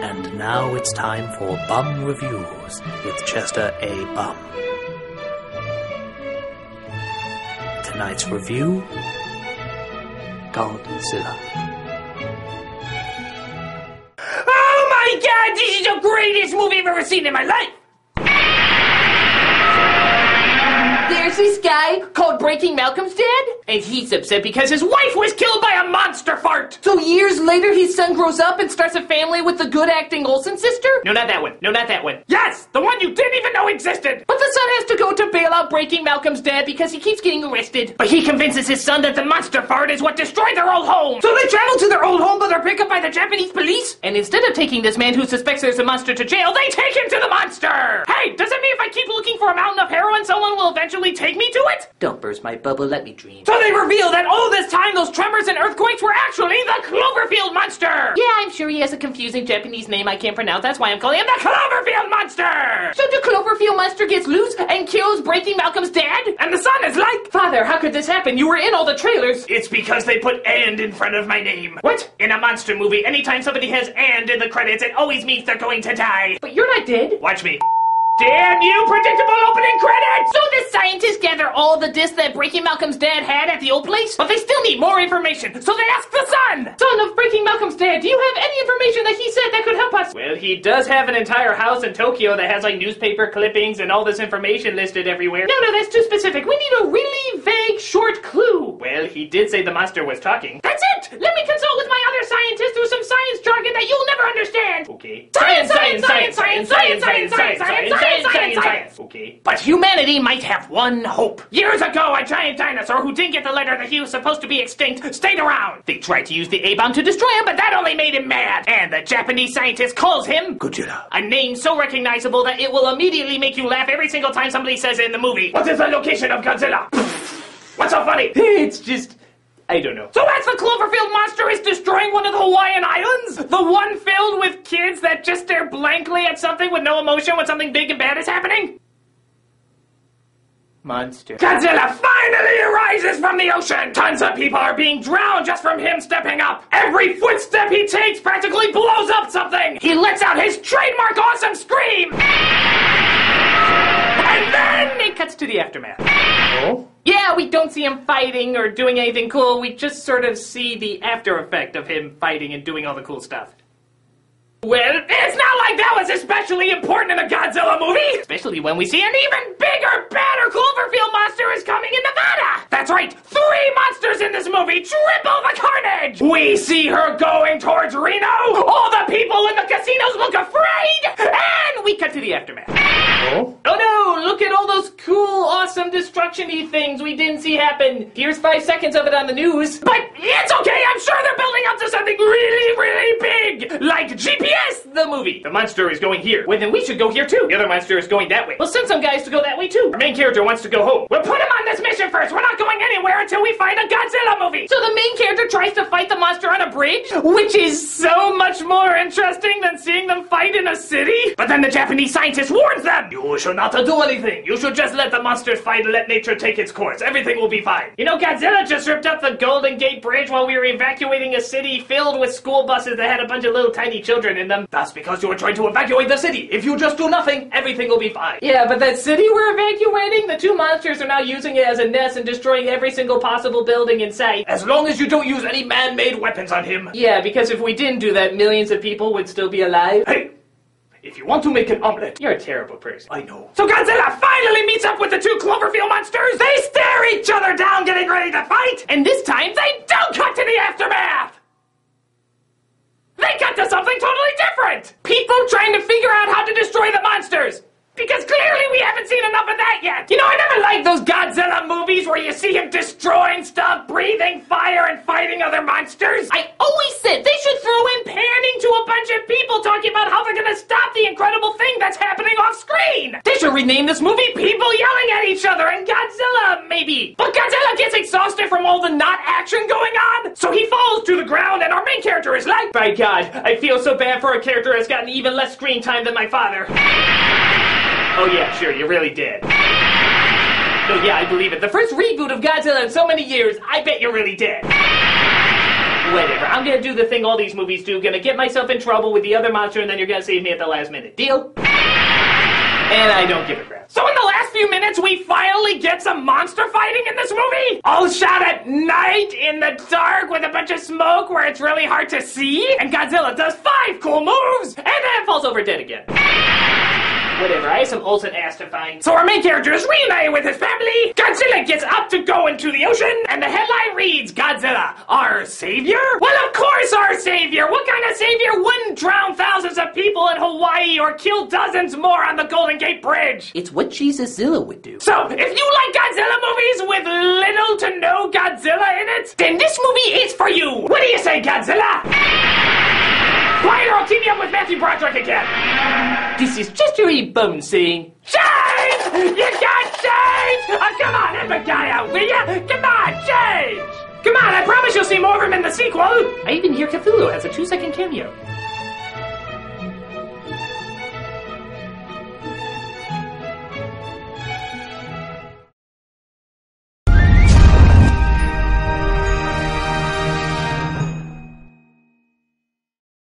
And now it's time for Bum Reviews with Chester A. Bum. Tonight's review, Godzilla. Oh my god, this is the greatest movie I've ever seen in my life! There's this guy called Breaking Malcolm's dad, and he's upset because his wife was killed by a monster fart. So years later, his son grows up and starts a family with the good-acting Olsen sister? No, not that one. No, not that one. Yes, the one you didn't even know existed. But the son has to go to bail out Breaking Malcolm's dad because he keeps getting arrested. But he convinces his son that the monster fart is what destroyed their old home. So they travel to their old home, but they're picked up by the Japanese police. And instead of taking this man who suspects there's a monster to jail, they take him to the monster. Hey, does it mean if I keep looking for a mountain of heroin, someone will eventually take me to it? Don't burst my bubble, let me dream. So they reveal that all this time those tremors and earthquakes were actually the Cloverfield Monster! Yeah, I'm sure he has a confusing Japanese name I can't pronounce, that's why I'm calling him the Cloverfield Monster! So the Cloverfield Monster gets loose and kills Breaking Malcolm's dad? And the son is like, Father, how could this happen? You were in all the trailers. It's because they put "and" in front of my name. What? In a monster movie, anytime somebody has "and" in the credits, it always means they're going to die. But you're not dead. Watch me. Damn you, predictable opening credits! So the scientists gather all the discs that Breaking Malcolm's dad had at the old place, but they still need more information, so they ask the son! Son of Breaking Malcolm's dad, do you have any information that he said that could help us? Well, he does have an entire house in Tokyo that has, like, newspaper clippings and all this information listed everywhere. No, that's too specific. We need a really vague, short clue. Well, he did say the monster was talking. That's it! Let me consult with my other scientist through some science jargon that you'll never understand. Okay. Science. Okay. But humanity might have one hope. Years ago, a giant dinosaur who didn't get the letter that he was supposed to be extinct stayed around. They tried to use the A-bomb to destroy him, but that only made him mad. And the Japanese scientist calls him Godzilla. A name so recognizable that it will immediately make you laugh every single time somebody says it in the movie. What is the location of Godzilla? What's so funny? It's just... I don't know. So as the Cloverfield Monster is destroying one of the Hawaiian Islands? The one filled with kids that just stare blankly at something with no emotion when something big and bad is happening? Monster. Godzilla finally arises from the ocean! Tons of people are being drowned just from him stepping up! Every footstep he takes practically blows up something! He lets out his trademark awesome scream! And then it cuts to the aftermath. Oh? Yeah, we don't see him fighting or doing anything cool. We just sort of see the after effect of him fighting and doing all the cool stuff. Well, it's not like that was especially important in a Godzilla movie! Especially when we see an even bigger, badder Cloverfield monster is coming in Nevada! That's right, 3 monsters in this movie, triple the carnage! We see her going towards Reno, all the people in the casinos look afraid, and we cut to the aftermath. Oh no, look at all those cool, awesome destruction-y things we didn't see happen. Here's 5 seconds of it on the news. But it's okay, I'm sure they're building up to something really, really big! Like GPS, the movie. The monster is going here. Well, then we should go here too. The other monster is going that way. We'll send some guys to go that way too. Our main character wants to go home. We'll put him on this mission first. We're not going anywhere until we find a Godzilla movie. So the main character tries to fight the monster on a bridge, which is so much more interesting than seeing them fight in a city. But then the Japanese scientist warns them. You should not do anything. You should just let the monsters fight and let nature take its course. Everything will be fine. You know, Godzilla just ripped up the Golden Gate Bridge while we were evacuating a city filled with school buses that had a bunch of little tiny children in them. That's because you were trying to evacuate the city. If you just do nothing, everything will be fine. Yeah, but that city we're evacuating, the 2 monsters are now using it as a nest and destroying every single possible building in sight. As long as you don't use any man-made weapons on him. Yeah, because if we didn't do that, millions of people would still be alive. Hey! If you want to make an omelet, you're a terrible person. I know. So Godzilla finally meets up with the 2 Cloverfield monsters. They stare each other down getting ready to fight. And this time, they don't cut to the aftermath. They cut to something totally different. People trying to figure out how to destroy the monsters. Because clearly we haven't seen enough of that yet. You know, I never liked those Godzilla movies where you see him destroying stuff, breathing fire, and fighting other monsters. I always said they should throw in panning to a bunch of people talking about how they're gonna stop the incredible thing that's happening off screen. They should rename this movie People Yelling at Each Other and Godzilla, maybe. But Godzilla gets exhausted from all the not action going on, so he falls to the ground and our main character is like, by God, I feel so bad for a character that's gotten even less screen time than my father. Oh yeah, sure, you really did. Oh yeah, I believe it. The first reboot of Godzilla in so many years, I bet you really did. Whatever, I'm gonna do the thing all these movies do, gonna get myself in trouble with the other monster, and then you're gonna save me at the last minute. Deal? And I don't give a crap. So in the last few minutes, we finally get some monster fighting in this movie? All shot at night, in the dark, with a bunch of smoke where it's really hard to see? And Godzilla does 5 cool moves, and then falls over dead again. Whatever, I have some Olsen ass to find. So our main character is reunited with his family. Godzilla gets up to go into the ocean, and the headline reads, Godzilla, our savior? Well, of course our savior! What kind of savior wouldn't drown thousands of people in Hawaii or kill dozens more on the Golden Gate Bridge? It's what Jesus-Zilla would do. So, if you like Godzilla movies with little to no Godzilla in it, then this movie is for you! What do you say, Godzilla? Quiet or I'll team you up with Matthew Broderick again! This is just a wee bone saying, change! You got change! Oh, come on, help a guy out, will ya? Come on, change! Come on, I promise you'll see more of him in the sequel! I even hear Cthulhu has a 2-second cameo.